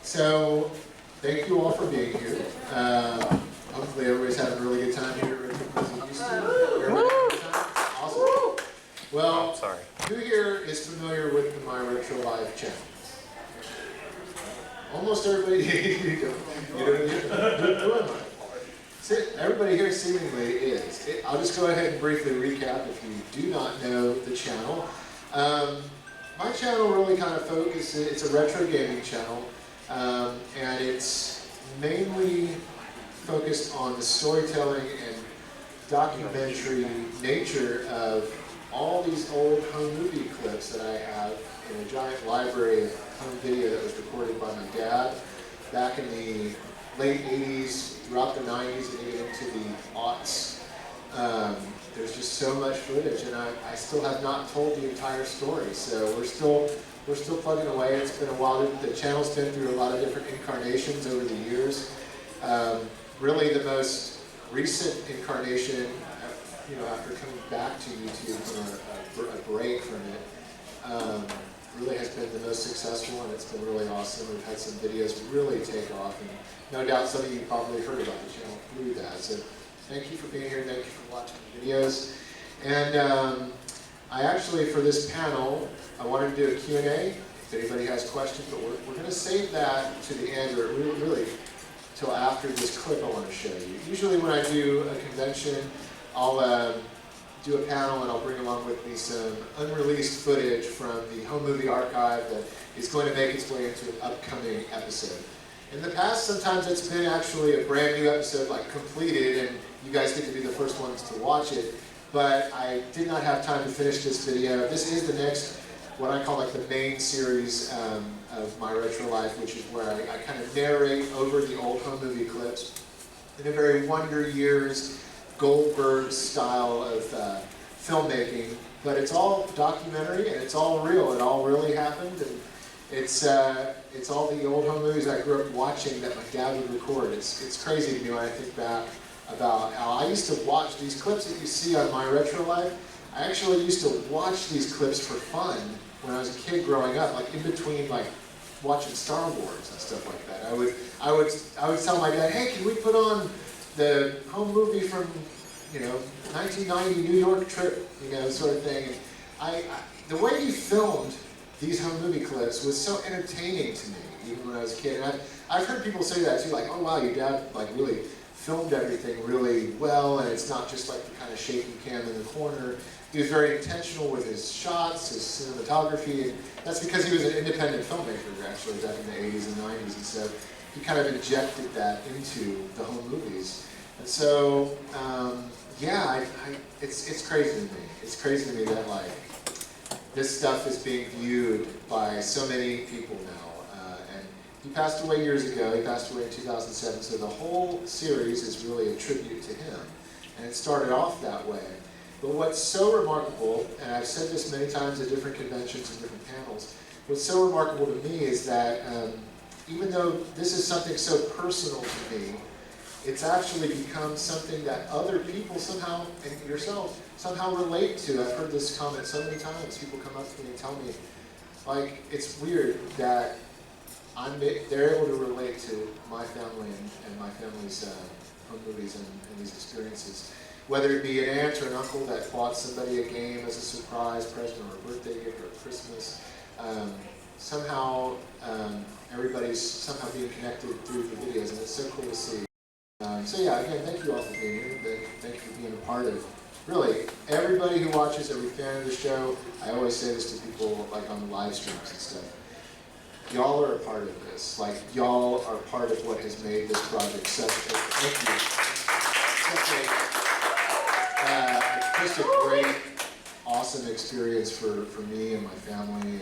So, thank you all for being here. Hopefully everybody's having a really good time here at Retropalooza Houston. Everybody having a good time? Awesome. Well, who here is familiar with the My Retro Life channel? Almost everybody. You don't. Everybody here seemingly is. I'll just go ahead and briefly recap if you do not know the channel. My channel really kind of focuses, it's a retro gaming channel, and it's mainly focused on the storytelling and documentary nature of all these old home movie clips that I have in a giant library of home video that was recorded by my dad back in the late 80s, throughout the 90s, and even into the aughts. There's just so much footage, and I still have not told the entire story, so we're still plugging away. It's been a while. The channel's been through a lot of different incarnations over the years. Really, the most recent incarnation, after coming back to YouTube from a break from it, really has been the most successful, and it's been really awesome. We've had some videos really take off, and no doubt some of you probably heard about the channel through that. So thank you for being here. Thank you for watching the videos. And I actually, for this panel, I wanted to do a Q&A if anybody has questions, but we're going to save that to the end, or really till after this clip I want to show you. Usually when I do a convention, I'll do a panel and I'll bring along with me some unreleased footage from the home movie archive that is going to make its way into an upcoming episode. In the past, sometimes it's been actually a brand new episode, like completed, and you guys get to be the first ones to watch it, but I did not have time to finish this video. This is the next, what I call like the main series of My Retro Life, which is where I kind of narrate over the old home movie clips in a very Wonder Years, Goldberg style of filmmaking, but it's all documentary and it's all real. It all really happened, and it's all the old home movies I grew up watching that my dad would record. It's crazy to me when I think back about how I used to watch these clips that you see on My Retro Life. I actually used to watch these clips for fun when I was a kid growing up, like in between like watching Star Wars and stuff like that. I would tell my dad, hey, can we put on the home movie from 1990 New York trip, sort of thing. And the way he filmed these home movie clips was so entertaining to me, even when I was a kid. And I've heard people say that too, like, oh wow, your dad like really filmed everything really well, and it's not just like the kind of shaky cam in the corner. He was very intentional with his shots, his cinematography, and that's because he was an independent filmmaker actually back in the 80s and 90s, and so he kind of injected that into the home movies. And so, it's crazy to me. It's crazy to me that like this stuff is being viewed by so many people now. And he passed away years ago. He passed away in 2007. So the whole series is really a tribute to him, and it started off that way. But what's so remarkable, and I've said this many times at different conventions and different panels, what's so remarkable to me is that even though this is something so personal to me, it's actually become something that other people somehow, and yourself, somehow relate to. I've heard this comment so many times. People come up to me and tell me, like, it's weird that they're able to relate to my family and my family's home movies and these experiences. Whether it be an aunt or an uncle that bought somebody a game as a surprise present or a birthday gift or Christmas, somehow everybody's somehow being connected through the videos, and it's so cool to see. So yeah, again, thank you all for being here. Thank you for being a part of, really, everybody who watches, every fan of the show. I always say this to people like on the live streams and stuff. Y'all are a part of this. Like, y'all are part of what has made this project such just a great, awesome experience for me and my family. And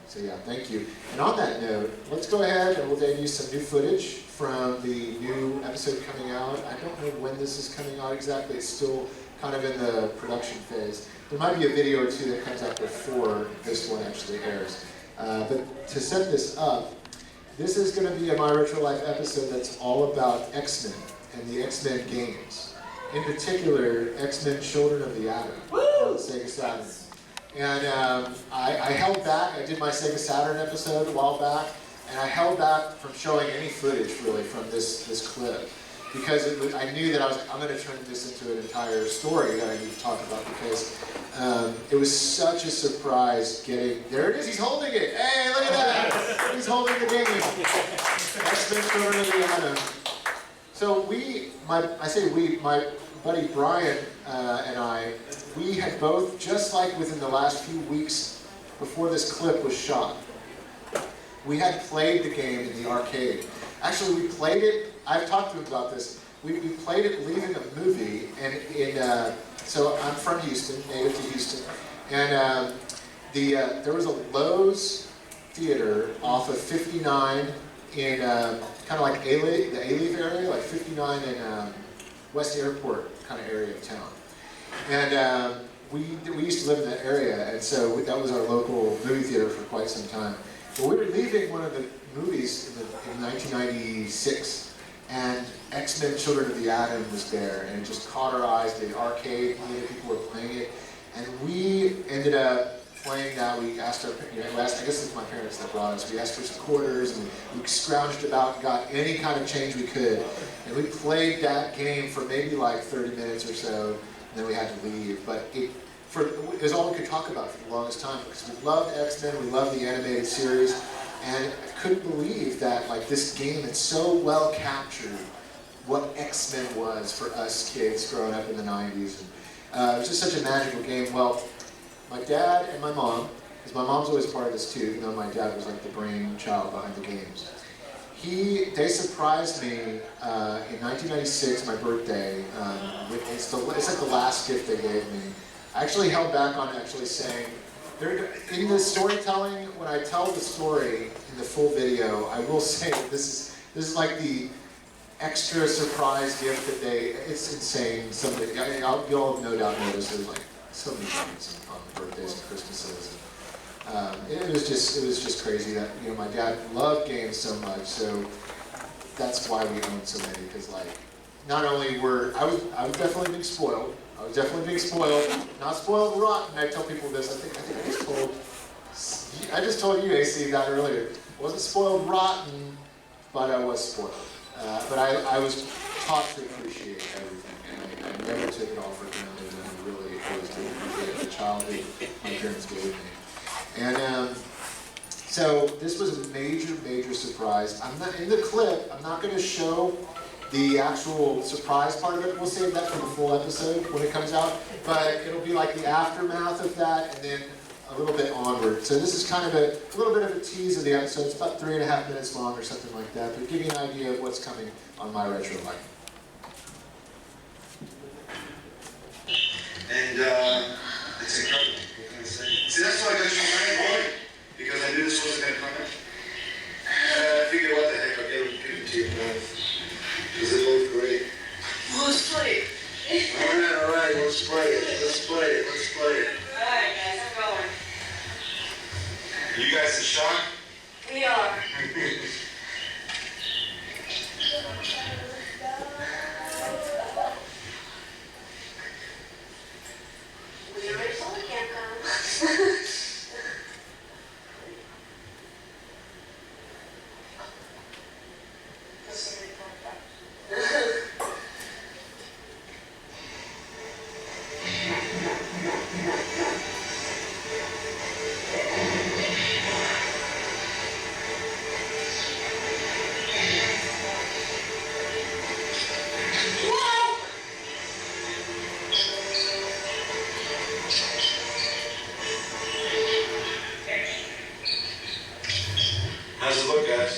so yeah, thank you. And on that note, let's go ahead and we'll debut some new footage from the new episode coming out. I don't know when this is coming out exactly. It's still kind of in the production phase. There might be a video or two that comes out before this one actually airs. But to set this up, this is going to be a My Retro Life episode that's all about X-Men and the X-Men games. In particular, X-Men Children of the Atom on the Sega Saturn. And I held back. I did my Sega Saturn episode a while back, And I held back from showing any footage really from this clip because I knew that I'm going to turn this into an entire story that I need to talk about because it was such a surprise getting, there it is, he's holding it. Hey, look at that. He's holding the game. X-Men Children of the Atom. So my buddy Brian and I, we had both, just like within the last few weeks before this clip was shot, we had played the game in the arcade. Actually, we played it, I've talked to him about this, we played it leaving a movie, and so I'm from Houston, native to Houston, and there was a Lowe's theater off of 59 in kind of like the A-Leaf area, like 59 in West Airport kind of area of town. And we used to live in that area, and so that was our local movie theater for quite some time. But we were leaving one of the movies in 1996, and X-Men Children of the Atom was there, and it just caught our eyes. The arcade, many people were playing it, and we ended up playing that. We asked our, I guess it's my parents that brought us, we asked for some quarters, and we scrounged about and got any kind of change we could. And we played that game for maybe like 30 minutes or so, and then we had to leave. But it was all we could talk about for the longest time, because we loved X-Men, we loved the animated series, and I couldn't believe that like this game had so well captured what X-Men was for us kids growing up in the 90s. And, it was just such a magical game. Well, my dad and my mom, because my mom's always part of this too, even though my dad was like the brainchild behind the games. They surprised me in 1996, my birthday. It's like the last gift they gave me. I actually held back on actually saying, in the storytelling, when I tell the story in the full video, I will say that this is like the extra surprise gift that it's insane. You'll no doubt notice there's like so many things on birthdays and Christmases. It was just crazy that, you know, my dad loved games so much, so that's why we owned so many, because like, not only I was definitely being spoiled. I was definitely being spoiled, not spoiled rotten. I tell people this. I think I just told you, AC, that earlier. I wasn't spoiled rotten, but I was spoiled. But I was taught to appreciate everything, and I never took it all for granted. And I really always did appreciate the childhood my parents gave me. And so this was a major surprise. I'm not in the clip. I'm not going to show the actual surprise part of it. We'll save that for the full episode when it comes out. But it'll be like the aftermath of that, and then a little bit onward. So this is kind of a little bit of a tease of the episode. It's about 3.5 minutes long or something like that, but give you an idea of what's coming on my retro life. And it's incredible. What can I say? See, that's why I got you right, because I knew this wasn't going to come in. I figured, what the heck, I'll give it to you both. Because they're both great. Well, let's play it. All right, let's play it. Let's play it. Alright, guys, I'm going. You guys in shock? We are. We are ready for the campground. How's it look, guys?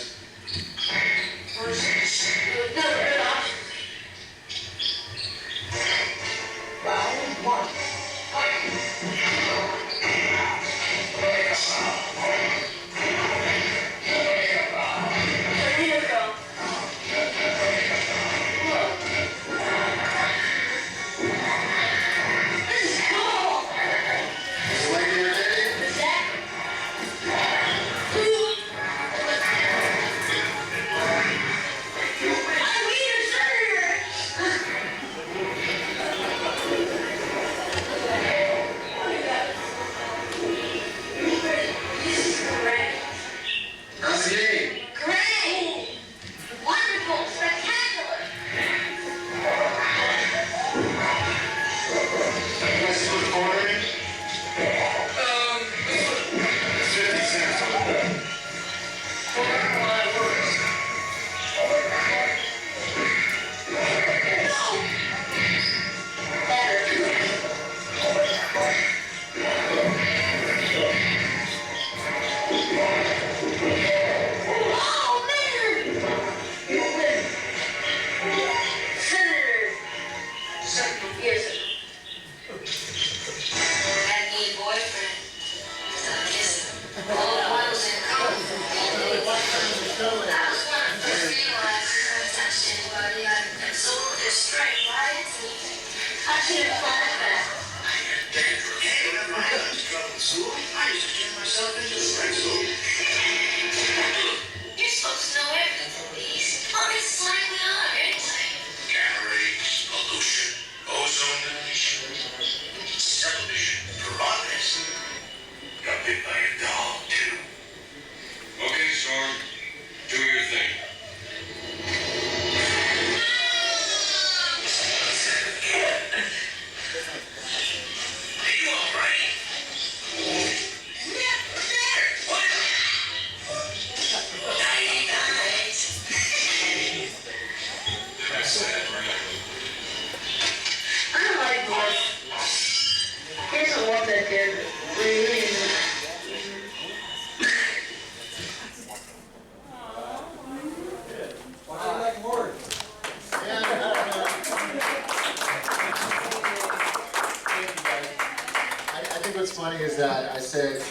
What's funny is that I said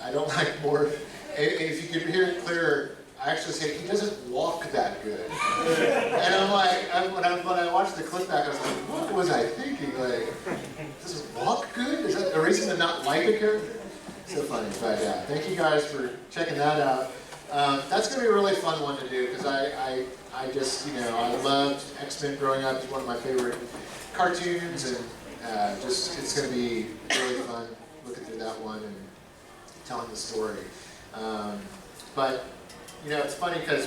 I don't like Morph. If you could hear it clearer, I actually said he doesn't walk that good. And I'm like, when I watched the clip back, I was like, what was I thinking? Like, does it walk good? Is that a reason to not like a character? So funny, but yeah. Thank you guys for checking that out. That's gonna be a really fun one to do because I just, you know, I loved X-Men growing up. It's one of my favorite cartoons, and just it's gonna be really fun looking through that one and telling the story. But, you know, it's funny because,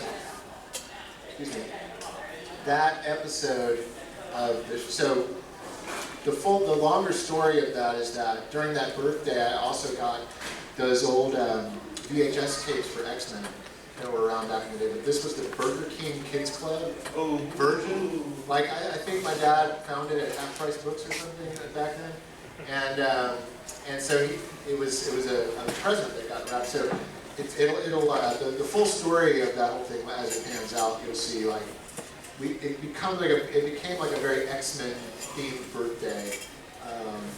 excuse me, that episode of the longer story of that is that during that birthday, I also got those old VHS tapes for X-Men that were around back in the day. But this was the Burger King Kids Club version. Like, I think my dad found it at Half Price Books or something back then. And so it was a present that got wrapped. So the full story of that whole thing as it pans out, you'll see like it became like a very X-Men themed birthday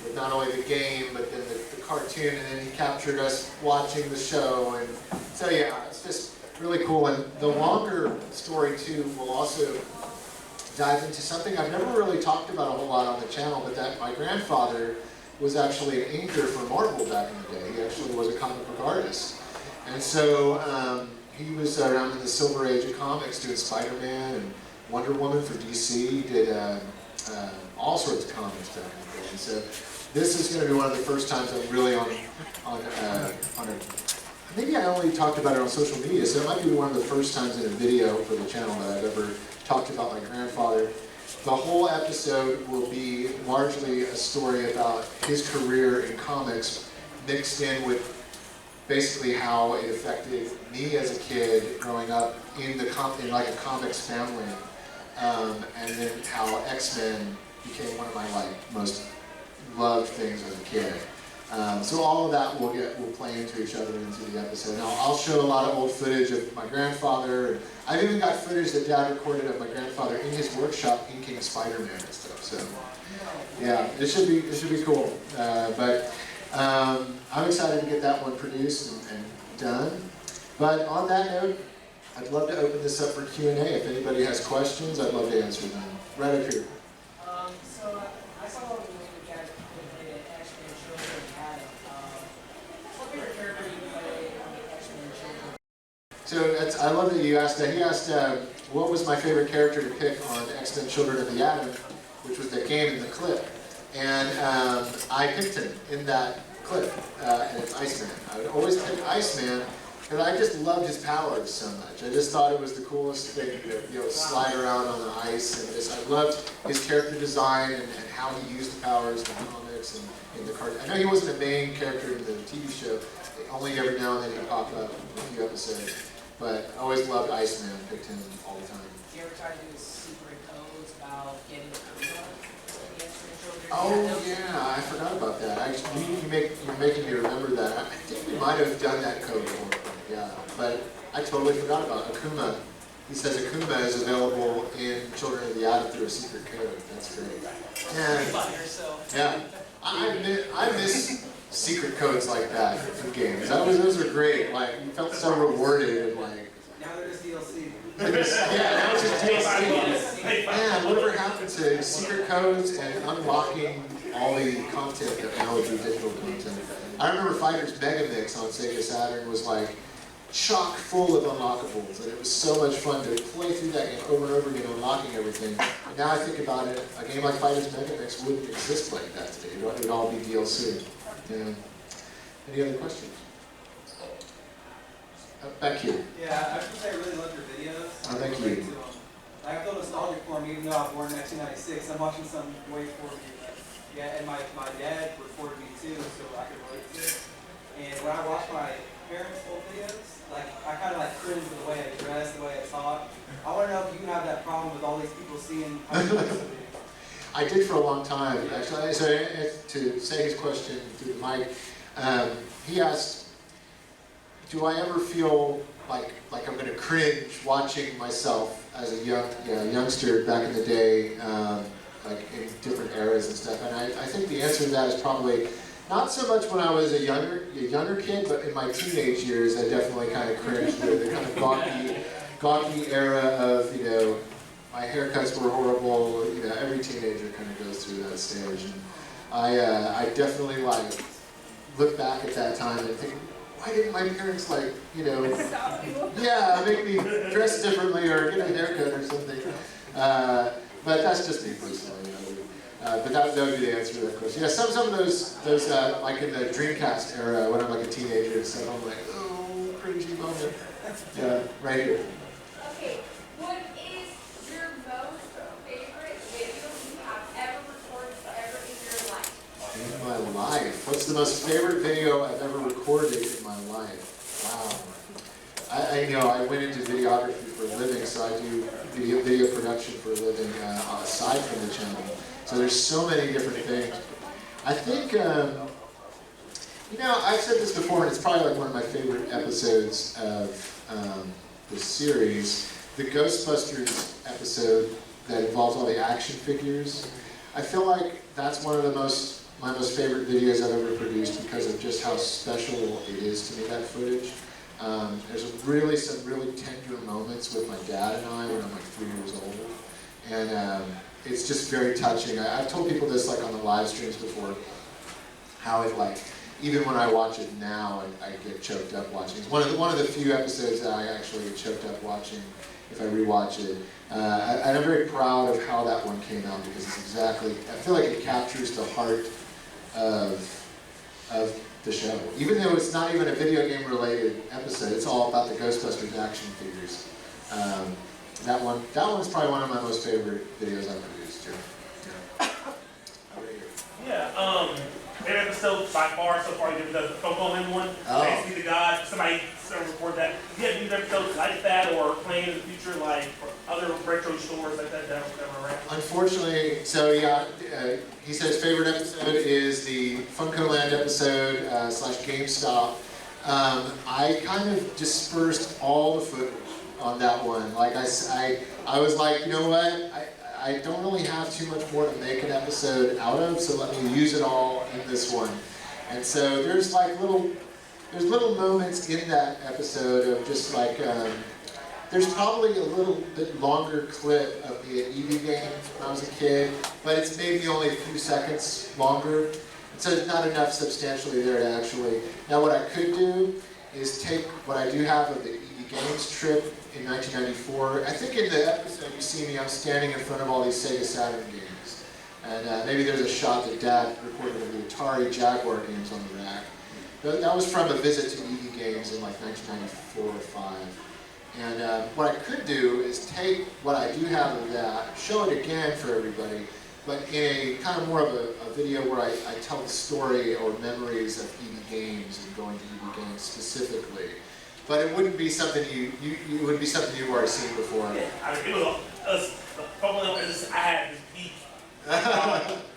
with not only the game but then the cartoon, and then he captured us watching the show, and so yeah, it's just really cool. And the longer story too will also dive into something I've never really talked about a whole lot on the channel, but that my grandfather was actually an inker for Marvel back in the day. He actually was a comic book artist. And so he was around in the Silver Age of comics doing Spider-Man and Wonder Woman for DC. He did all sorts of comics back in the day. And so this is going to be one of the first times I'm really on a, maybe I only talked about it on social media, so it might be one of the first times in a video for the channel that I've ever talked about my grandfather. The whole episode will be largely a story about his career in comics, mixed in with basically how it affected me as a kid growing up in like a comics family, and then how X-Men became one of my most loved things as a kid. So all of that will play into each other into the episode. Now I'll show a lot of old footage of my grandfather. And I've even got footage that Dad recorded of my grandfather in his workshop inking Spider-Man and stuff. So yeah, it should be cool. But I'm excited to get that one produced and done. But on that note, I'd love to open this up for Q&A. If anybody has questions, I'd love to answer them. Right up here. So I saw one of the movies you guys played at X-Men Children had. What favorite character do you play on the X-Men Children? So I love that you asked that. He asked what was my favorite character to pick on X-Men Children of the Atom, which was the game in the clip. And I picked him in that clip, and it's Iceman. I would always pick Iceman because I just loved his powers so much. I just thought it was the coolest thing to slide around on the ice, and I loved his character design and how he used the powers in the comics and in the cartoon. I know he wasn't a main character in the TV show. Only every now and then he'd pop up in a few episodes. but I always loved Iceman, picked him all the time. Do you ever try to do secret codes about getting the Oh yeah, I forgot about that. You're making me remember that. I think we might have done that code before. Yeah, but I totally forgot about Akuma. He says Akuma is available in Children of the Atom through a secret code. That's great. Yeah, I miss secret codes like that for games. Those are great. Like you felt so rewarded and like. Now they're just DLC. Yeah, now it's just DLC. Man, whatever happened to secret codes and unlocking all the content that now would be digital content? I remember Fighters Mega Mix on Sega Saturn was like chock full of unlockables, and it was so much fun to play through that game over and over again, unlocking everything. And now I think about it, a game like Fighters Mega Mix wouldn't exist like that today. It would all be DLC. Yeah. Any other questions? Back here. Yeah, I should say I really love your videos. Oh, thank you. I feel nostalgic for me, even though I was born in 1996. I'm watching some way before me. Yeah, and my dad recorded me too, so I could relate to it. And when I watch my parents' old videos, like I kind of like cringe with the way I dress, the way I talk. I want to know if you have that problem with all these people seeing how you used to be. I did for a long time, actually. So to say his question through the mic, he asked, do I ever feel like I'm going to cringe watching myself as a youngster back in the day, like in different eras and stuff? And I think the answer to that is probably not so much when I was a younger kid, but in my teenage years, I definitely kind of cringed with the kind of gawky era of, my haircuts were horrible. Every teenager kind of goes through that stage. And I definitely look back at that time and think, why didn't my parents make me dress differently or get a haircut or something? But that's just me personally. But that would be the answer to that question. Yeah, some of those like in the Dreamcast era when I'm like a teenager and stuff, I'm like, oh, cringy moment. Yeah, right here. Okay, what is your most favorite video you have ever recorded ever in your life? In my life? What's the most favorite video I've ever recorded in my life? Wow. I went into videography for a living, so I do video production for a living aside from the channel. So there's so many different things. I think, I've said this before, and it's probably like one of my favorite episodes of the series, the Ghostbusters episode that involves all the action figures. I feel like that's one of my most favorite videos I've ever produced because of just how special it is to me, that footage. There's some really tender moments with my dad and I when I'm like 3 years old. And it's just very touching. I've told people this on the live streams before, how it even when I watch it now, I get choked up watching. It's one of the few episodes that I actually get choked up watching if I rewatch it. And I'm very proud of how that one came out because it's I feel like it captures the heart of the show. Even though it's not even a video game related episode, it's all about the Ghostbusters action figures. That one's probably one of my most favorite videos I've produced. Yeah, favorite episode by far so far, you did the Coco one. Basically, the God, somebody record that. Do you have new episodes like that or planned in the future, like for other retro stores like that around? Unfortunately, so yeah, he says favorite episode is the Funko Land episode / GameStop. I kind of dispersed all the footage on that one. Like I was like, you know what? I don't really have too much more to make an episode out of, so let me use it all in this one. And so there's little moments in that episode of just there's probably a little bit longer clip of me at EV Games when I was a kid, but it's maybe only a few seconds longer. And so there's not enough substantially there to actually. Now what I could do is take what I do have of the EV Games trip in 1994. I think in the episode you see me, I'm standing in front of all these Sega Saturn games. And maybe there's a shot that Dad recorded of the Atari Jaguar games on the rack. That was from a visit to EV Games in 1994 or 5. And what I could do is take what I do have of that, show it again for everybody, but in a kind of more of a video where I tell the story or memories of EV Games and going to EV Games specifically. but it wouldn't be something it would be something you've already seen before. Yeah, I mean, it was I had this peak.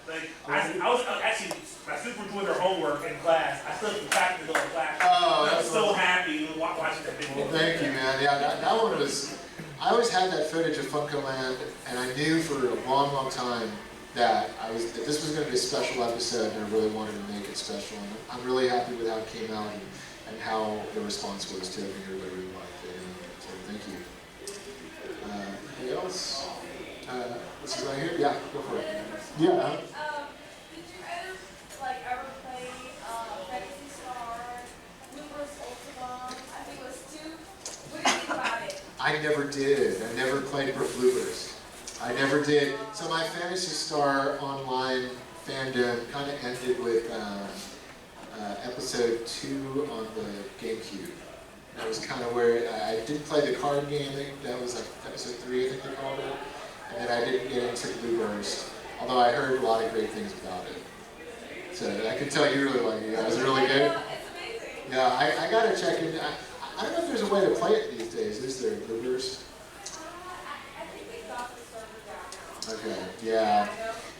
Like, I was actually, I super enjoyed their homework in class. I still practiced the little class. Oh, I was so awesome. happy watching that video. Well, thank you, man. Yeah, that one was. I always had that footage of Funko Land, and I knew for a long, long time that this was going to be a special episode, and I really wanted to make it special. And I'm really happy with how it came out and how the response was to it, and everybody really liked it. So thank you. Anybody else? This is right here. Yeah, go for it. Yeah. Did you ever play Fantasy Star, Bloopers Ultimate? I think it was 2. What do you think about it? I never did. I never played Bloopers. I never did. So my Fantasy Star online fandom kind of ended with episode 2 on the GameCube. That was kind of where I didn't play the card game. That was like episode 3, I think they called it. And then I didn't get into Blueburst, although I heard a lot of great things about it. So I can tell you really like it. Yeah, is it really good? It's amazing. Yeah, I gotta check it. I don't know if there's a way to play it these days. Is there, Blueburst? I think they got the server down now. Okay, yeah.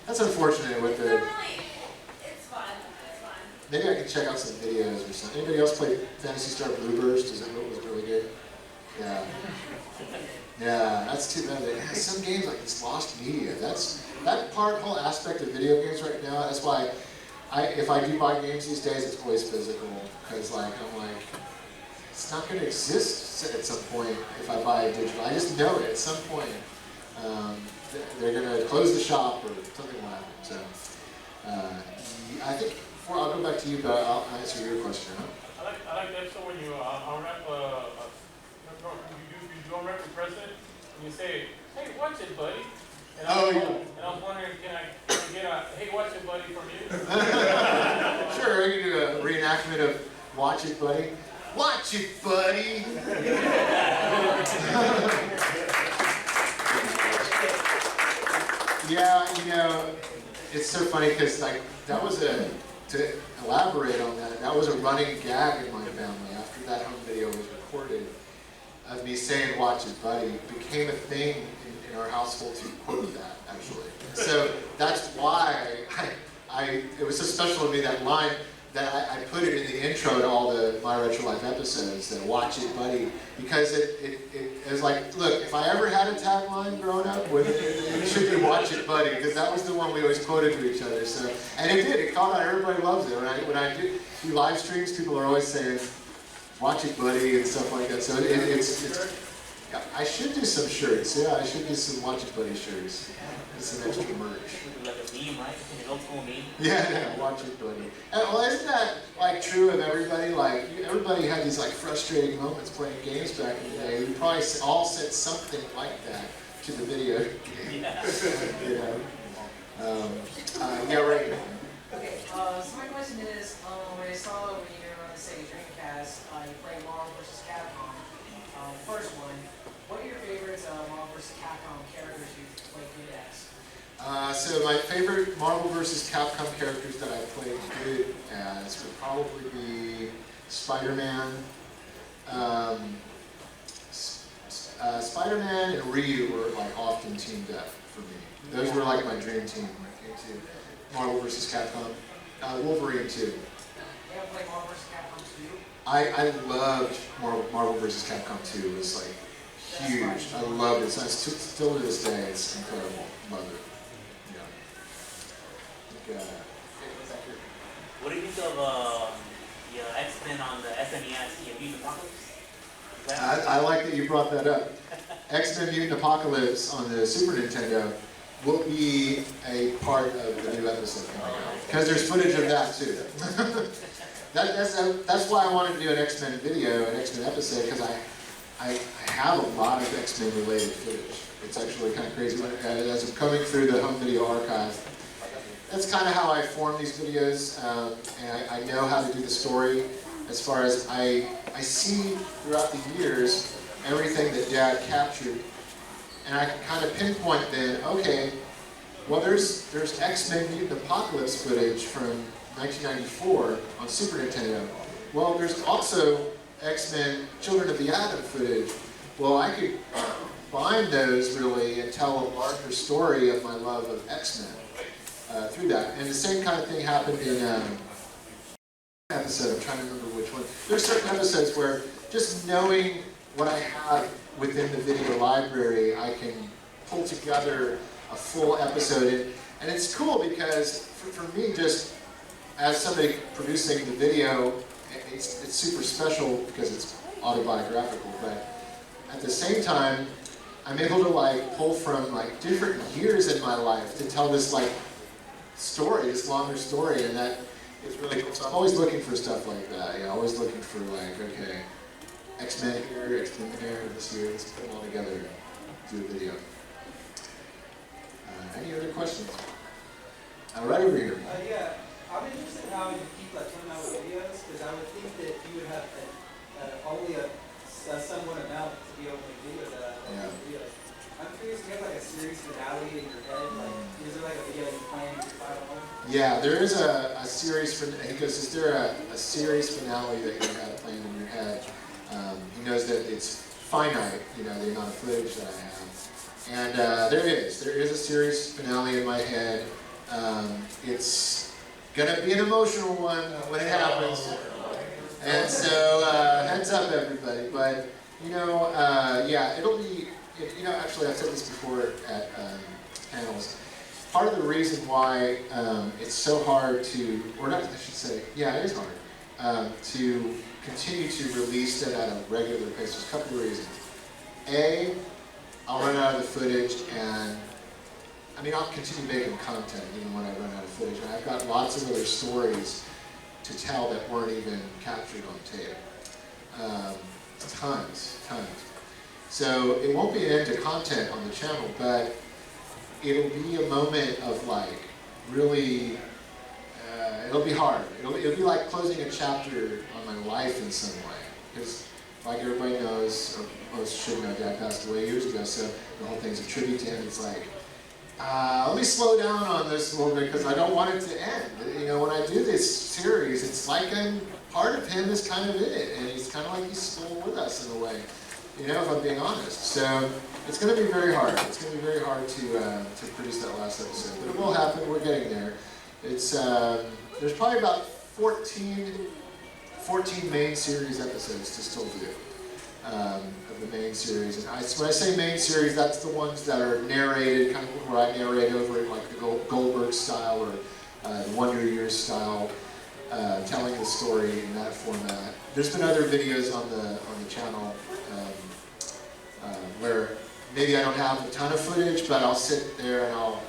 That's unfortunate with the... It's fun. It's fun. Maybe I can check out some videos or something. Anybody else play Phantasy Star Blueburst? Is that what was really good? Yeah. Yeah, that's too bad. Yeah, some games like it's lost media. That whole aspect of video games right now. That's why if I do buy games these days, it's always physical. Because I'm like, it's not going to exist at some point if I buy a digital. I just know it at some point. They're going to close the shop or something will happen. So I think I'll go back to you, but I'll answer your question. Huh? I like that show when you unwrap you unwrap the present and you say, "Hey, watch it, buddy." And I was wondering, can I get a "Hey, watch it, buddy" from you? Sure, we can do a reenactment of "Watch It, Buddy." Watch it, buddy. Yeah, it's so funny because that was to elaborate on that was a running gag in my family after that home video was recorded of me saying "Watch it, buddy." It became a thing in our household to quote that actually. So that's why it was so special to me, that line, that I put it in the intro to all the My Retro Life episodes, that "Watch it, buddy," because it was like, look, if I ever had a tagline growing up, it should be "Watch it, buddy," because that was the one we always quoted to each other. So, and it did. It caught on. Everybody loves it. When I do live streams, people are always saying "Watch it, buddy" and stuff like that. So it's yeah, I should do some shirts. Yeah, I should do some "Watch it, buddy" shirts. Some extra merch. Like a meme, right? An old school meme. Yeah, "Watch it, buddy." And well, isn't that true of everybody? Everybody had these frustrating moments playing games back in the day. We probably all said something like that to the video game. Yeah. Yeah, right. Okay, so my question is, when I saw when you were on the Sega Dreamcast, you played Marvel vs. Capcom. First one, what are your favorite Marvel vs. Capcom characters you've played good as? So my favorite Marvel vs. Capcom characters that I played good as would probably be Spider-Man. Spider-Man and Ryu were often teamed up for me. Those were my dream team when it came to Marvel vs. Capcom. Wolverine too. You ever played Marvel vs. Capcom 2? I loved Marvel vs. Capcom 2. It was huge. I loved it. So still to this day, it's incredible. Love it. What do you think of X-Men on the SNES? Mutant Apocalypse? I like that you brought that up. X-Men Mutant Apocalypse on the Super Nintendo will be a part of the new episode coming out. Because there's footage of that too. That's why I wanted to do an X-Men video, an X-Men episode, because I have a lot of X-Men related footage. It's actually kind of crazy. As I'm coming through the home video archive, that's kind of how I form these videos, and I know how to do the story. As far as I see throughout the years everything that Dad captured, and I can kind of pinpoint then, okay, well there's X-Men Mutant Apocalypse footage from 1994 on Super Nintendo. Well, there's also X-Men Children of the Atom footage, well, I could combine those really and tell a larger story of my love of X-Men through that. And the same kind of thing happened in episode, I'm trying to remember which one. There's certain episodes where just knowing what I have within the video library, I can pull together a full episode. And it's cool because for me, just as somebody producing the video, it's super special because it's autobiographical, but at the same time, I'm able to like pull from like different years in my life to tell this like story, this longer story, and that is really cool. So I'm always looking for stuff like that. Yeah, always looking for like, okay, X-Men here, X-Men there, this year, let's put them all together and do a video. Any other questions? Right over here. Yeah, I'm interested in how you keep like coming out with videos, because I would think that you would have only a somewhat amount to be able to make videos out of videos. I'm curious, do you have like a series finale in your head? Like, is there like a video you plan to file on? Yeah, there is a series, he goes, is there a series finale that you have planned in your head? He knows that it's finite, you know, the amount of footage that I have. And there is a series finale in my head. It's gonna be an emotional one when it happens. And so, heads up everybody. But, you know, yeah, it'll be, you know, actually I've said this before at panels. Part of the reason why it's so hard to, or not, I should say, yeah, it is hard, to continue to release it at a regular pace. There's a couple of reasons. A, I'll run out of the footage, and I mean, I'll continue making content even when I run out of footage. And I've got lots of other stories to tell that weren't even captured on tape. Tons. So it won't be an end to content on the channel, but it'll be a moment of like, really, it'll be hard. It'll be like closing a chapter on my life in some way. Because like everybody knows, or most should know, Dad passed away years ago, so the whole thing's a tribute to him. It's like, let me slow down on this a little bit because I don't want it to end. You know, when I do this series, it's like part of him is kind of in it, and he's kind of like he's still with us in a way. You know, if I'm being honest. So it's going to be very hard. It's going to be very hard to produce that last episode, but it will happen. We're getting there. It's there's probably about 14 main series episodes to still do of the main series. And when I say main series, that's the ones that are narrated, kind of where I narrate over it, like the Goldberg style or the Wonder Years style, telling the story in that format. There's been other videos on the channel where maybe I don't have a ton of footage, but I'll sit there and I'll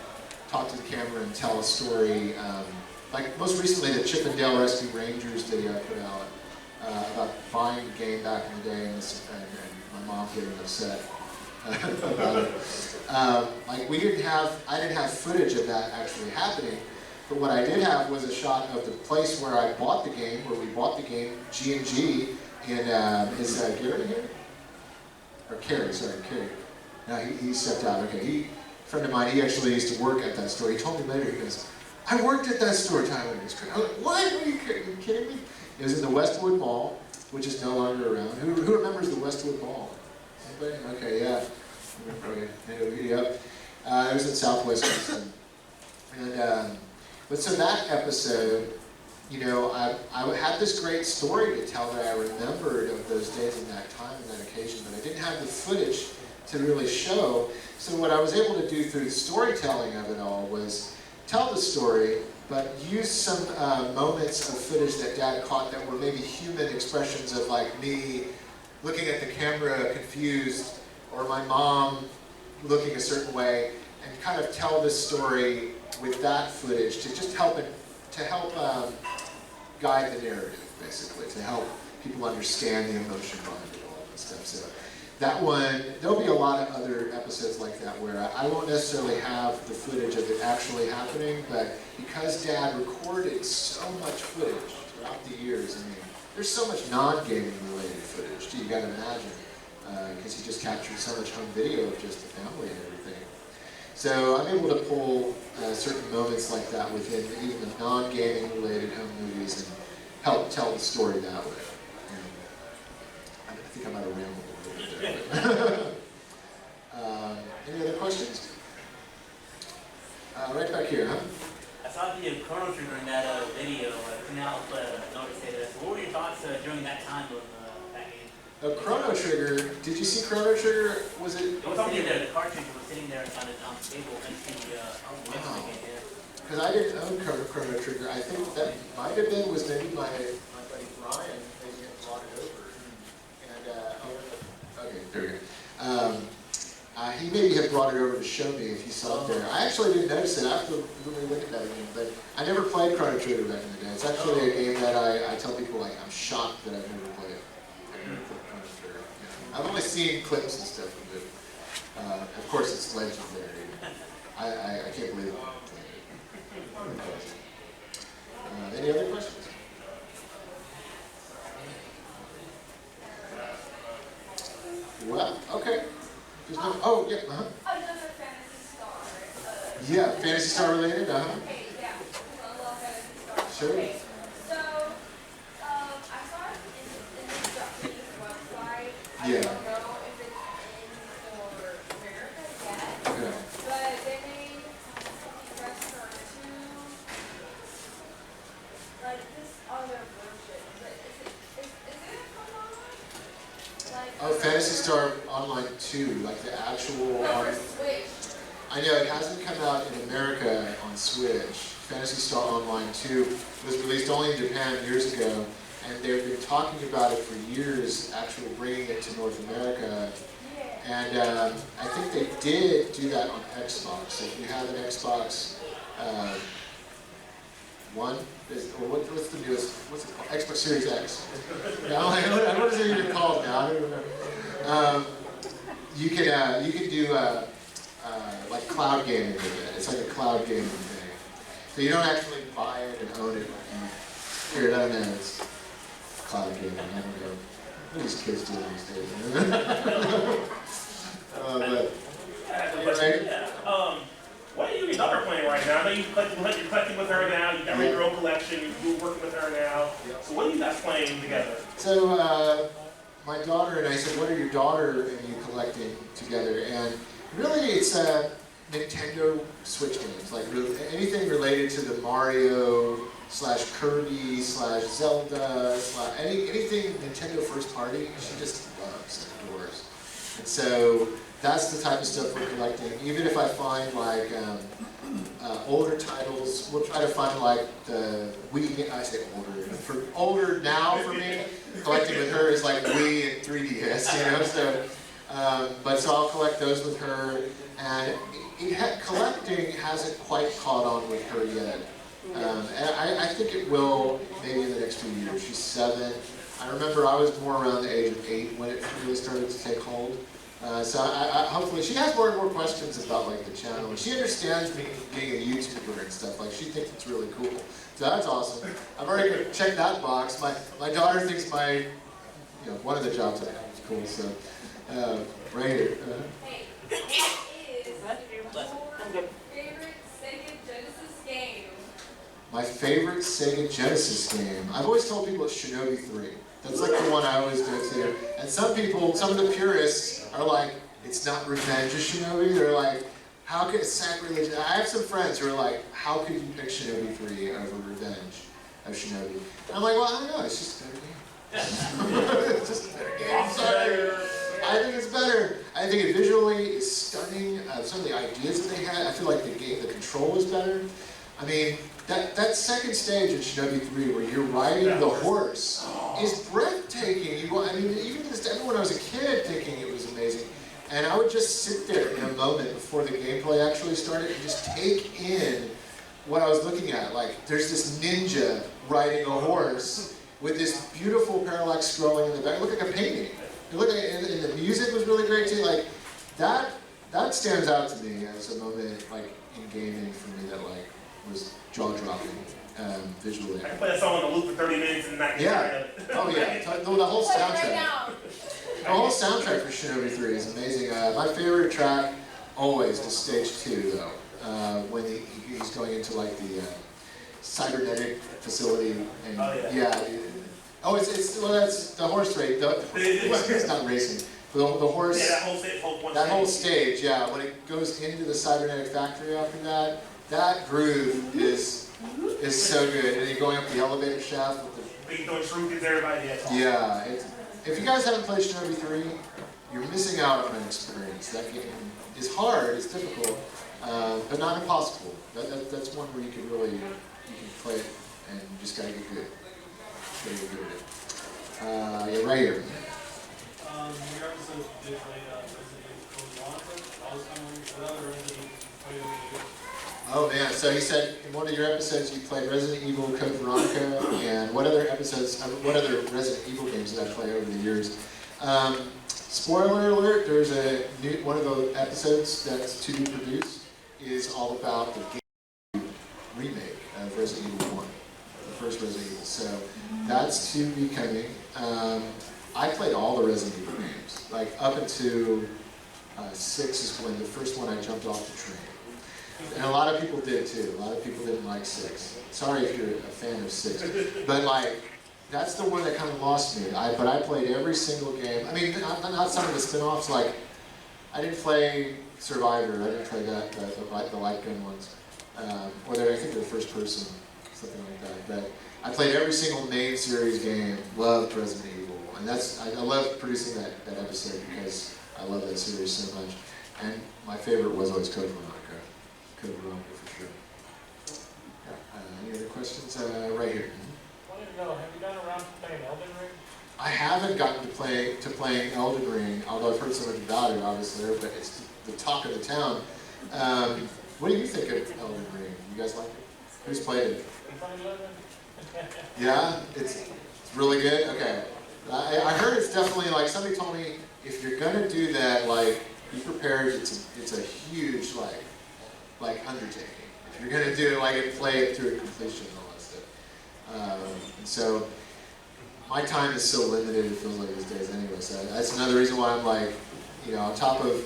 talk to the camera and tell a story. Like most recently, the Chip and Dale Rescue Rangers video I put out about buying the game back in the day and my mom getting upset about it. Like I didn't have footage of that actually happening, but what I did have was a shot of the place where I bought the game, where we bought the game, G&G, in, is Gary here? Or Carrie, sorry, Carrie. No, he stepped out, okay. A friend of mine, he actually used to work at that store. He told me later, he goes, I worked at that store, Tyler. I was like, what? Are you kidding me? It was in the Westwood Mall, which is no longer around. Who remembers the Westwood Mall? Anybody? Okay, yeah. Okay, yep. It was in Southwest Houston. And, but so that episode, you know, I had this great story to tell that I remembered of those days and that time and that occasion, but I didn't have the footage to really show. So what I was able to do through the storytelling of it all was tell the story, but use some moments of footage that Dad caught that were maybe human expressions of like me looking at the camera confused, or my mom looking a certain way, and kind of tell this story with that footage to just help guide the narrative, basically, to help people understand the emotion behind it all and stuff. So that one, there'll be a lot of other episodes like that where I won't necessarily have the footage of it actually happening, but because Dad recorded so much footage throughout the years, I mean, there's so much non-gaming related footage, you gotta imagine, because he just captured so much home video of just the family and everything. So I'm able to pull certain moments like that within even the non-gaming related home movies and help tell the story that way. think I might have rambled a little bit there. Any other questions? Right back here, huh? I saw the Chrono Trigger in that video. I couldn't help but notice it. So what were your thoughts during that time of that game? Chrono Trigger, did you see Chrono Trigger? Was it? It was sitting there, the cartridge was sitting there on the table next to the game. Because I didn't own Chrono Trigger. I think that might have been, was maybe my buddy Brian, maybe had brought it over. And, okay, there we go. He maybe had brought it over to show me if he saw it there. I actually didn't notice it. I have to really look at that again. But I never played Chrono Trigger back in the day. It's actually a game that I tell people, like, I'm shocked that I've never played it. I've never played Chrono Trigger. I've only seen clips and stuff of it. Of course, it's legendary. I can't believe it. Any other questions? Well, okay. There's no, oh, yeah, Another Fantasy Star. Yeah, Fantasy Star related, Okay, yeah. I love Fantasy Star. Sure. Okay, so, I saw it in the Japanese website. I Yeah. don't know if it's in for America yet, Okay. but they made something Restaurant 2, like this other version. But is it coming online? Like, Oh, Fantasy Star Online 2, like the actual. no, for Switch. I know, it hasn't come out in America on Switch. Fantasy Star Online 2 was released only in Japan years ago, and they've been talking about it for years, actually bringing it to North America. Yeah. And I think they did do that on Xbox. If you have an Xbox One, or what's the newest, what's it called? Xbox Series X. Yeah, what is it even called now? I don't remember. You can do like cloud gaming with it. It's like a cloud gaming thing. So you don't actually buy it and own it. Here, I don't know. It's cloud gaming. I don't know. What are these kids doing these days? But anyway. Yeah. What are you and your daughter playing right now? I know you're collecting with her now. You got your own collection. You're working with her now. So what are you guys playing together? So my daughter and I said, "What are your daughter and you collecting together?" And really, it's Nintendo Switch games, like anything related to the Mario / Kirby / Zelda / anything Nintendo first party. She just loves and adores. And so that's the type of stuff we're collecting. Even if I find like older titles, we'll try to find like the Wii. I say older. For older now for me, collecting with her is like Wii and 3DS. You know, so. But so I'll collect those with her, and collecting hasn't quite caught on with her yet. And I think it will maybe in the next few years. She's 7. I remember I was more around the age of 8 when it really started to take hold. So I hopefully she has more and more questions about like the channel. She understands me being a YouTuber and stuff. Like she thinks it's really cool. So that's awesome. I've already checked that box. My daughter thinks one of the jobs I have is cool. So right here. Hey, what is your favorite Sega Genesis game? My favorite Sega Genesis game. I've always told people it's Shinobi 3. That's like the one I always go to. And some of the purists are like, it's not Revenge of Shinobi. They're like, how could it's sacrilege? I have some friends who are like, how could you pick Shinobi 3 over Revenge of Shinobi? And I'm like, well, I don't know. It's just a better game. It's just a better game. I'm sorry. I think it's better. I think it visually is stunning. Some of the ideas that they had, I feel like the control is better. I mean, that second stage in Shinobi 3 where you're riding the horse is breathtaking. I mean, even when I was a kid thinking it was amazing. And I would just sit there in a moment before the gameplay actually started and just take in what I was looking at. Like, there's this ninja riding a horse with this beautiful parallax scrolling in the back. It looked like a painting. It looked like, and the music was really great too. Like, that stands out to me as a moment, like, in gaming for me that, like, was jaw-dropping visually. I can play that song on the loop for 30 minutes and not get tired of it. Oh yeah. The whole Play it soundtrack. right now. The whole soundtrack for Shinobi 3 is amazing. My favorite track always is Stage 2 though. When he's going into like the cybernetic facility and Oh, well, that's the horse race. It's not racing. The horse. Yeah, that whole stage, That whole stage, yeah. When it goes into the cybernetic factory after that, that groove is so good. And you're going up the elevator shaft with the. Being doing shrooms, everybody. Yeah. If you guys haven't played Shinobi 3, you're missing out on an experience. That game is hard. It's difficult, but not impossible. That's one where you can really play it, and you just gotta get good. Gotta get good at it. Yeah, right here. Your episode did play Resident Evil Code Veronica. I was wondering what other Resident Evil played over the years. Oh man, so he said in one of your episodes you played Resident Evil Code Veronica, and what other Resident Evil games did I play over the years? Spoiler alert, there's one of the episodes that's to be produced is all about the game remake of Resident Evil 1, the first Resident Evil. So that's to be coming. I played all the Resident Evil games, like up until 6 is when the first one I jumped off the train. And a lot of people did too. A lot of people didn't like 6. Sorry if you're a fan of 6. But like, that's the one that kind of lost me. But I played every single game. I mean, not some of the spin-offs, like, I didn't play Survivor. I didn't play that, the light gun ones. Or I think they're first person, something like that. But I played every single main series game, loved Resident Evil. And I love producing that episode because I love that series so much. And my favorite was always Code Veronica. Code Veronica for sure. Yeah. Any other questions? Right here. I wanted to know, have you gotten around to playing Elden Ring? I haven't gotten to playing Elden Ring, although I've heard so much about it, obviously, but it's the talk of the town. What do you think of Elden Ring? You guys like it? Who's played it? Yeah? It's really good? Okay. I heard it's definitely, like, somebody told me, if you're gonna do that, like, be prepared, it's a huge, like undertaking. If you're gonna do it, like, and play it through completion and all that stuff. And so, my time is so limited, it feels like these days anyway, so that's another reason why I'm like, on top of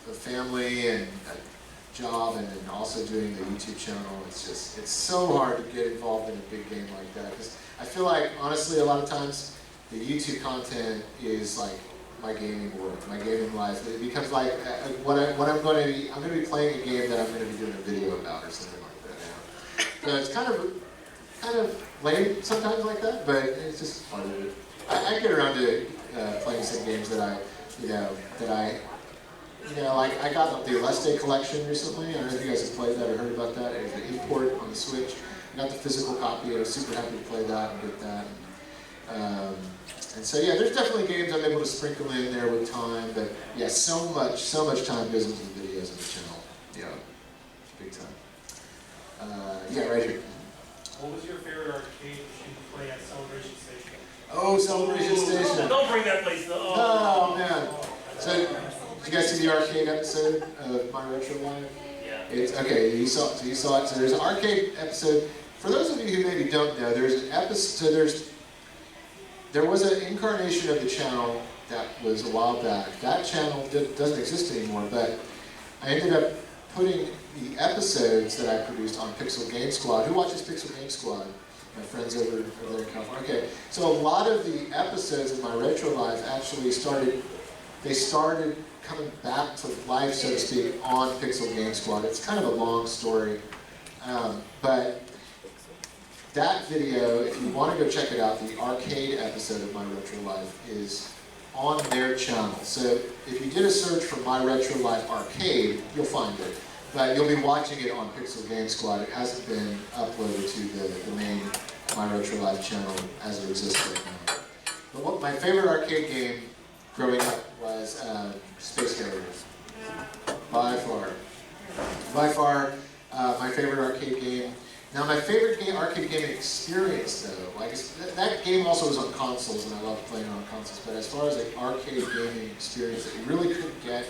a family and a job and then also doing the YouTube channel, it's so hard to get involved in a big game like that. Because I feel like, honestly, a lot of times, the YouTube content is like my gaming work, my gaming life. It becomes like what I'm going to be playing a game that I'm going to be doing a video about or something like that. So it's kind of lame sometimes like that, but it's just part of it. I get around to playing some games that like I got the Aleste collection recently. I don't know if you guys have played that or heard about that. It was the import on the Switch. I got the physical copy. I was super happy to play that and get that. And so yeah, there's definitely games I'm able to sprinkle in there with time, but yeah, so much time goes into the videos of the channel. Yeah, big time. Yeah, right here. What was your favorite arcade machine to play at Celebration Station? Oh, Celebration Station. Don't bring that place up. Oh man. So, did you guys see the arcade episode of My Retro Live? Yeah. It's okay. You saw it. So there's an arcade episode. For those of you who maybe don't know, there's an episode. So there was an incarnation of the channel that was a while back. That channel doesn't exist anymore, but I ended up putting the episodes that I produced on Pixel Game Squad. Who watches Pixel Game Squad? My friends over there in California. Okay, so a lot of the episodes of My Retro Life actually started coming back to life, so to speak, on Pixel Game Squad. It's kind of a long story, but that video, if you want to go check it out, the arcade episode of My Retro Life is on their channel. So if you did a search for My Retro Life Arcade, you'll find it. But you'll be watching it on Pixel Game Squad. It hasn't been uploaded to the main My Retro Life channel as it exists right now. But my favorite arcade game growing up was Space Harriers. By far. By far, my favorite arcade game. Now, my favorite arcade gaming experience, though, like that game also was on consoles, and I loved playing on consoles. But as far as an arcade gaming experience that you really couldn't get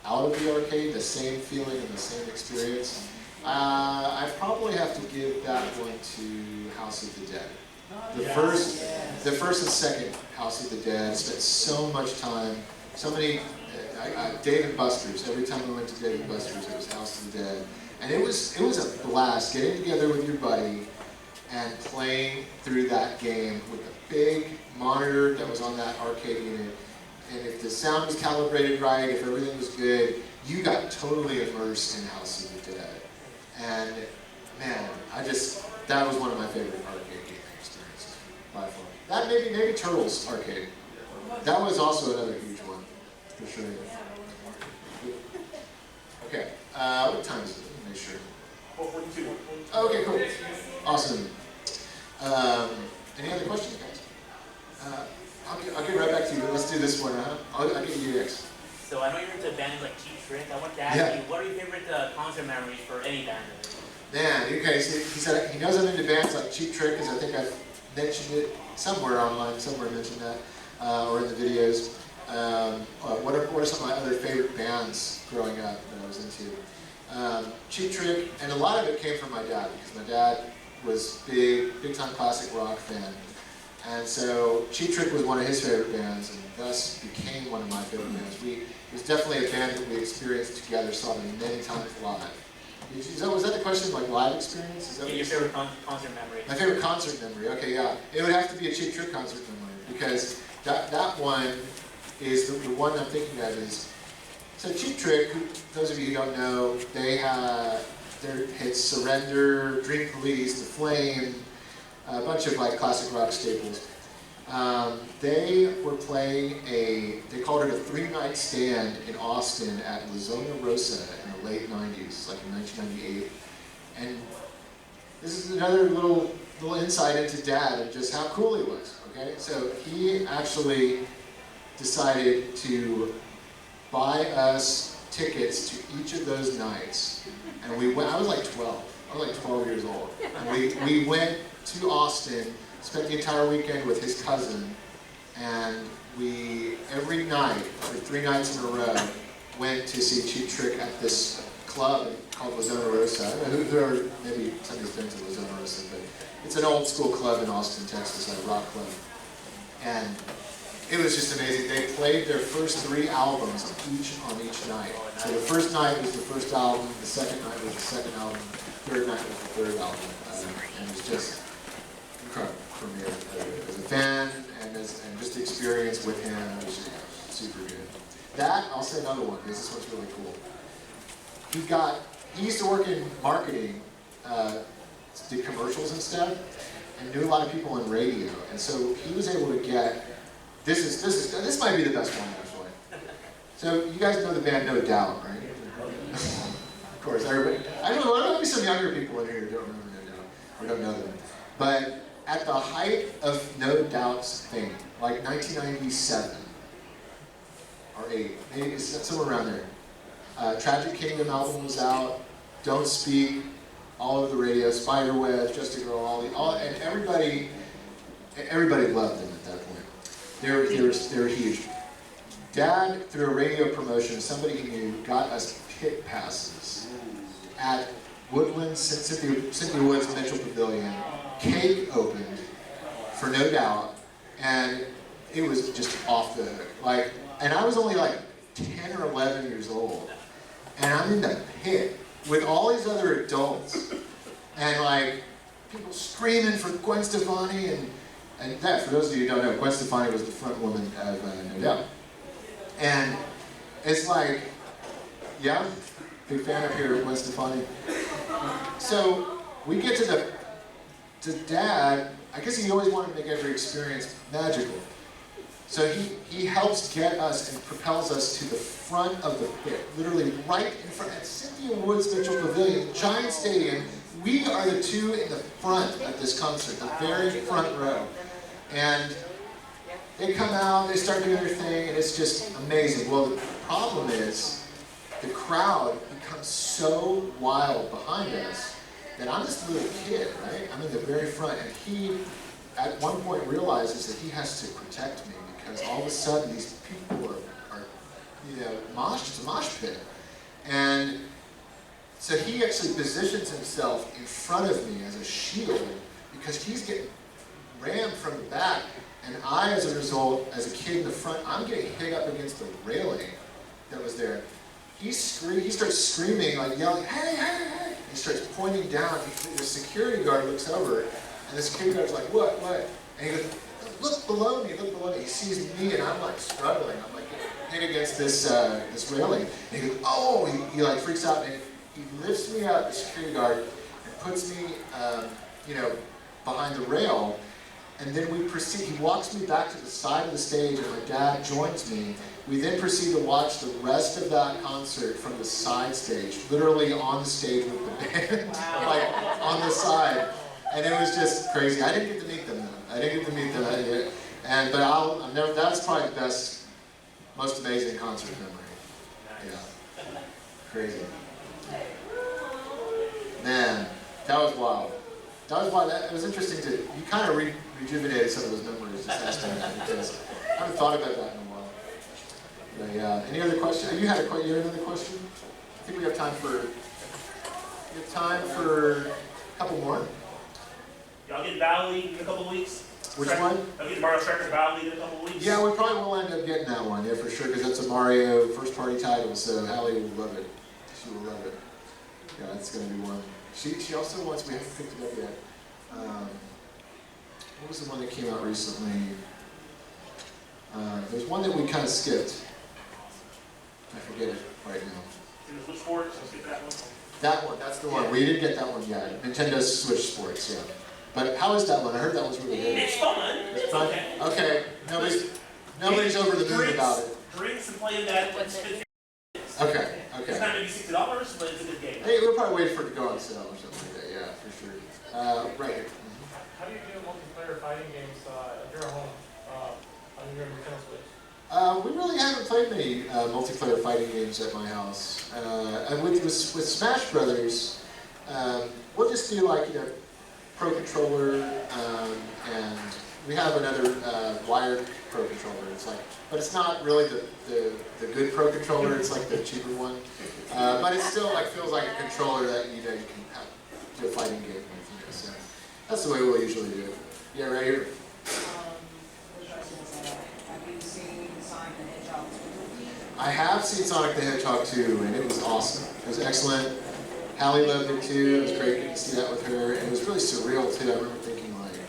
out of the arcade, the same feeling and the same experience, I probably have to give that one to House of the Dead. The first and second House of the Dead. Spent so much time, so many. Dave & Buster's. Every time we went to Dave & Buster's, it was House of the Dead. And it was a blast getting together with your buddy and playing through that game with a big monitor that was on that arcade unit. And if the sound was calibrated right, if everything was good, you got totally immersed in House of the Dead. And man, that was one of my favorite arcade gaming experiences by far. That maybe Turtles arcade. That was also another huge one, for sure. Okay, what time is it? Let me make sure. 4:42. Okay, cool. Awesome. Any other questions, guys? I'll get right back to you, but let's do this one, huh? I'll get you next. So I know you're into bands like Cheap Trick. I want to ask you, what are your favorite concert memories for any band? Man, okay, so he said he knows I'm into bands like Cheap Trick, because I think I've mentioned it somewhere online, somewhere I mentioned that, or in the videos. What are some of my other favorite bands growing up that I was into? Cheap Trick, and a lot of it came from my dad, because my dad was big time classic rock fan. And so Cheap Trick was one of his favorite bands, and thus became one of my favorite bands. It was definitely a band that we experienced together, saw them many times live. Was that the question, like live experience? Is that your favorite concert memory? My favorite concert memory, okay, yeah. It would have to be a Cheap Trick concert memory, because that one is the one I'm thinking of is, so Cheap Trick, those of you who don't know, they had their hits Surrender, Dream Police, The Flame, a bunch of like classic rock staples. They were playing they called it a 3-night stand in Austin at La Zona Rosa in the late 90s, like in 1998. And this is another little insight into Dad and just how cool he was, okay? So he actually decided to buy us tickets to each of those nights. And we went, I was like 12. I was like 12 years old. And we went to Austin, spent the entire weekend with his cousin, and we, every night, for 3 nights in a row, went to see Cheap Trick at this club called La Zona Rosa. I don't know there are maybe somebody's been to La Zona Rosa, but it's an old school club in Austin, Texas, like a rock club. And it was just amazing. They played their first 3 albums on each night. So the first night was the first album, the second night was the second album, the third night was the third album. And it was just incredible for me as a fan and just the experience with him. It was just super good. That, I'll say another one, because this one's really cool. He used to work in marketing, did commercials and stuff, and knew a lot of people in radio. And so he was able to get, this might be the best one actually. So you guys know the band No Doubt, right? Of course, everybody. I don't know, maybe some younger people in here who don't remember No Doubt, or don't know them. But at the height of No Doubt's fame, like 1997 or 8, maybe it's somewhere around there. Tragic Kingdom album was out, Don't Speak, all over the radio, Spiderweb, Just a Girl, and everybody loved them at that point. They were huge. Dad, through a radio promotion, somebody he knew, got us pit passes at Woodland, Cynthia Woods Mitchell Pavilion. Cake opened for No Doubt, and it was just off the hook. And I was only like 10 or 11 years old, and I'm in the pit with all these other adults, and like people screaming for Gwen Stefani, and that, for those of you who don't know, Gwen Stefani was the front woman of No Doubt. And it's like, yeah, big fan up here of Gwen Stefani. So we get to Dad, I guess he always wanted to make every experience magical. So he helps get us and propels us to the front of the pit, literally right in front at Cynthia Woods Mitchell Pavilion, giant stadium. We are the 2 in the front at this concert, the very front row. And they come out, they start doing their thing, and it's just amazing. Well, the problem is, the crowd becomes so wild behind us that I'm this little kid, right? I'm in the very front, and he, at one point, realizes that he has to protect me, because all of a sudden, these people are it's a mosh pit. And so he actually positions himself in front of me as a shield, because he's getting rammed from the back, and I, as a result, as a kid in the front, I'm getting hit up against the railing that was there. He starts screaming, like yelling, hey, hey, hey! He starts pointing down. The security guard looks over, And the security guard's like, what? And he goes, look below me, look below me. He sees me and I'm like struggling. I'm like hit against this this railing. And he goes, oh, he like freaks out and he lifts me up, the security guard, and puts me, you know, behind the rail. And then we proceed, he walks me back to the side of the stage and my dad joins me. We then proceed to watch the rest of that concert from the side stage, literally on the stage with the band, like on the side. And it was just crazy. I didn't get to meet them though. I didn't get to meet them. But I'll never, that's probably the best, most amazing concert memory. Yeah. Crazy. Man, that was wild. That was wild. It was interesting to, you kind of rejuvenated some of those memories just asking that because I haven't thought about that in a while. But yeah, any other question? You had another question? I think we have time for a couple more. Y'all get Valley in a couple weeks? Which one? Y'all get Mario Strikers Valley in a couple weeks? Yeah, we probably will end up getting that one, yeah, for sure, because that's a Mario first-party title, so Hallie will love it. She will love it. Yeah, that's going to be one. She also wants, we haven't picked it up yet. What was the one that came out recently? There's one that we kind of skipped. I forget it right now. In the Switch Sports, let's get that one. That one, that's the one. We didn't get that one yet. Nintendo Switch Sports, yeah. But how is that one? I heard that was really good. It's fun. It's fun? Okay. Nobody's over the moon about it. Drinks and playing that. Okay. It's not maybe $60, but it's a good game. Hey, we'll probably wait for it to go on sale or something like that. Yeah, for sure. Right here. How do you do multiplayer fighting games at your home on your Nintendo Switch? We really haven't played many multiplayer fighting games at my house. And with Smash Brothers, we'll just do like, you know, Pro Controller, and we have another wired Pro Controller. It's like, but it's not really the good Pro Controller. It's like the cheaper one. But it still like feels like a controller that you know you can have, do a fighting game with. You know, so that's the way we'll usually do it. Yeah, right here. Have you seen Sonic the Hedgehog 2? I have seen Sonic the Hedgehog 2, and it was awesome. It was excellent. Hallie loved it too. It was great getting to see that with her. And it was really surreal too. I remember thinking like,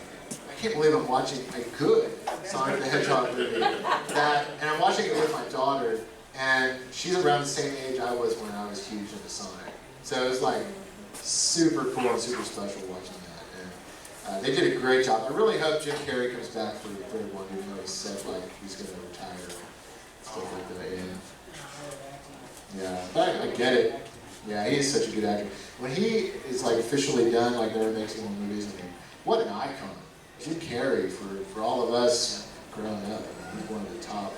I can't believe I'm watching a good Sonic the Hedgehog movie. And I'm watching it with my daughter, and she's around the same age I was when I was huge into Sonic. So it was like super cool and super special watching that. And they did a great job. I really hope Jim Carrey comes back for the third one, even though he said like he's going to retire. Stuff like that. Yeah, but I get it. Yeah, he is such a good actor. When he is like officially done, like never makes any more movies, I mean, what an icon. Jim Carrey, for all of us growing up, I mean, he's one of the top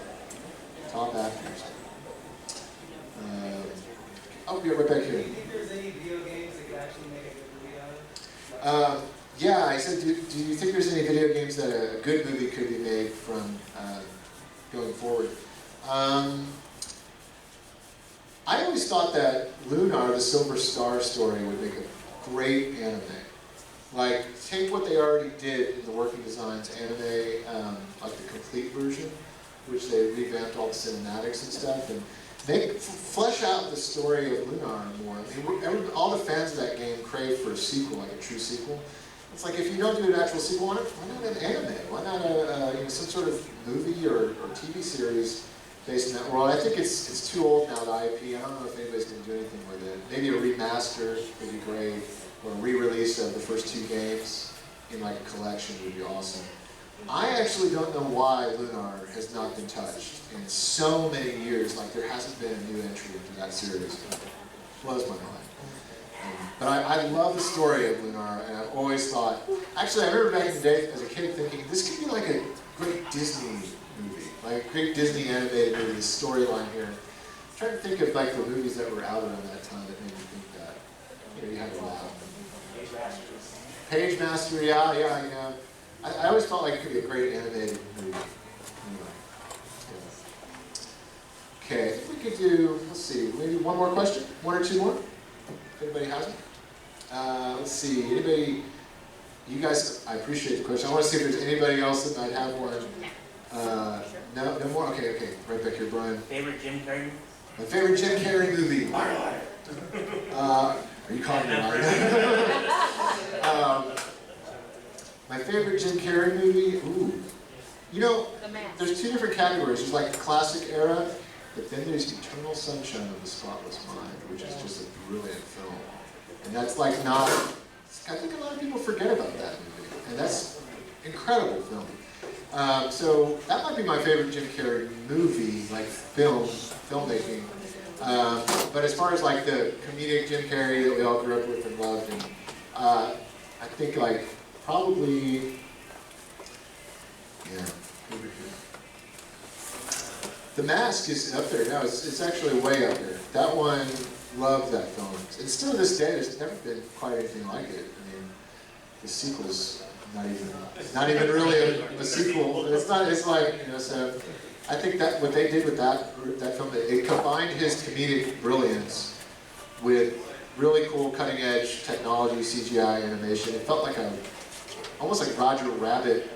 actors. I'll be right back here. Do you think there's any video games that could actually make a good movie out of it? Yeah, I said, do you think there's any video games that a good movie could be made from going forward? I always thought that Lunar, the Silver Star story, would make a great anime. Like, take what they already did in the working designs anime, like the complete version, which they revamped all the cinematics and stuff, and flesh out the story of Lunar more. I mean, all the fans of that game crave for a sequel, like a true sequel. It's like, if you don't do an actual sequel, why not an anime? Why not some sort of movie or TV series based in that world? I think it's too old now, the IP. I don't know if anybody's going to do anything with it. Maybe a remaster would be great, or a re-release of the first two games in like a collection would be awesome. I actually don't know why Lunar has not been touched in so many years. Like, there hasn't been a new entry into that series. It blows my mind. But I love the story of Lunar, and I've always thought, actually I remember back in the day as a kid thinking, this could be like a great Disney movie, like a great Disney animated movie, the storyline here. I'm trying to think of like the movies that were out around that time that made me think that. You know, you had a lot. Page Master, yeah, you know. I always felt like it could be a great animated movie. Anyway, yeah. Okay, I think we could do, let's see, maybe one more question? One or two more? If anybody has it. Let's see, anybody, you guys, I appreciate the question. I want to see if there's anybody else that might have one. No more? Okay, right back here, Brian. Favorite Jim Carrey movie? My favorite Jim Carrey movie. Are you calling me Liar? My favorite Jim Carrey movie? Ooh. You know, The Mask. there's two different categories. There's like classic era, but then there's Eternal Sunshine of the Spotless Mind, which is just a brilliant film. And that's like not, I think a lot of people forget about that movie. And that's an incredible film. So that might be my favorite Jim Carrey movie, like filmmaking. But as far as like the comedic Jim Carrey that we all grew up with and loved, and I think like probably, yeah. The Mask is up there now. It's actually way up there. That one, loved that film. And still to this day, there's never been quite anything like it. I mean, the sequel's not even really a sequel. It's not. It's like, you know. So I think that what they did with that film, it combined his comedic brilliance with really cool cutting edge technology, CGI animation. It felt like almost like Roger Rabbit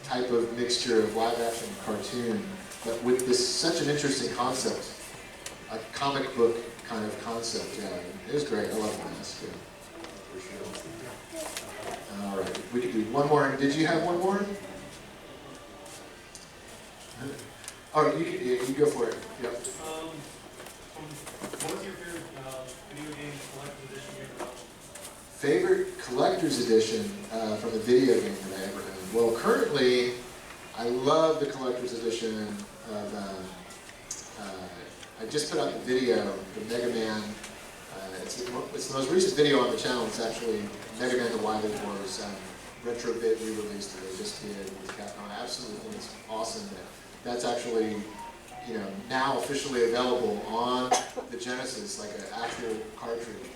type of mixture of live action and cartoon, but with this such an interesting concept, a comic book kind of concept. Yeah, it was great. I love The Mask. Yeah, for sure. All right, we could do one more. Did you have one more? Oh, you go for it. Yep. What was your favorite video game collector's edition you ever owned? Favorite collector's edition from the video game that I ever owned? Well, currently, I love the collector's edition of, I just put out the video, the Mega Man, it's the most recent video on the channel. It's actually Mega Man The Wily Wars retro bit re-release that they just did with Capcom. I absolutely think it's awesome that that's actually, you know, now officially available on the Genesis, like an actual cartridge.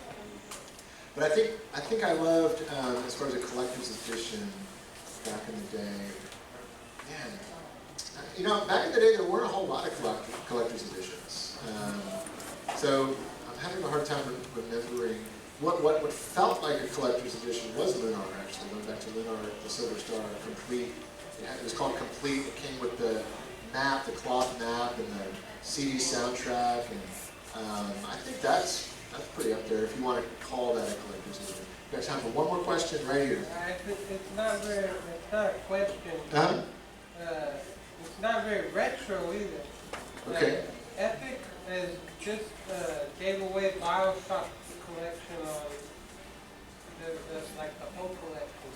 But I think I loved, as far as a collector's edition back in the day, man, you know, back in the day there weren't a whole lot of collector's editions. So I'm having a hard time remembering what felt like a collector's edition was Lunar, actually, going back to Lunar, the Silver Star, Complete. It was called Complete. It came with the map, the cloth map, and the CD soundtrack, and I think that's pretty up there if you want to call that a collector's edition. We got time for one more question right here. It's not a question. Uh-huh. It's not very retro either. Okay. Epic has just gave away BioShock collection on like the whole collection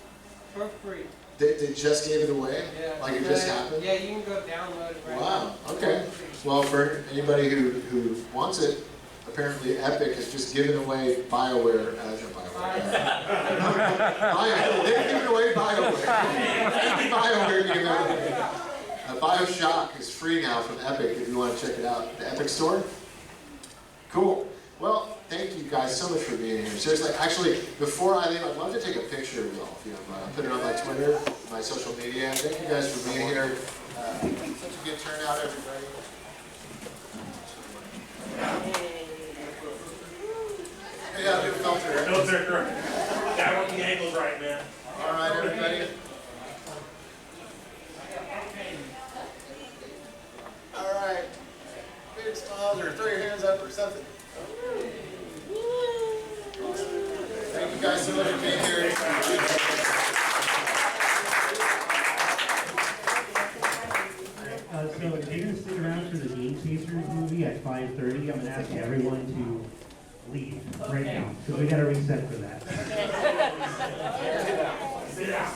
for free. They just gave it away? Yeah. Like it just happened? Yeah, you can go download it right now. Wow, okay. Well, for anybody who wants it, apparently Epic has just given away BioWare, they've given away BioWare. BioWare gave it away. BioShock is free now from Epic if you want to check it out. The Epic Store? Cool. Well, thank you guys so much for being here. Seriously, actually, before I leave, I'd love to take a picture of y'all if you don't mind. I'll put it on my Twitter, my social media. Thank you guys for being here. Such a good turnout, everybody. Yeah, good filter. Filter. Gotta work the angles right, man. All right, everybody. All right. Big smiles or throw your hands up or something. Thank you guys so much for being here. So if you're going to stick around for the Game Chasers movie at 5:30, I'm going to ask everyone to leave right now, because we got to reset for that. Sit down.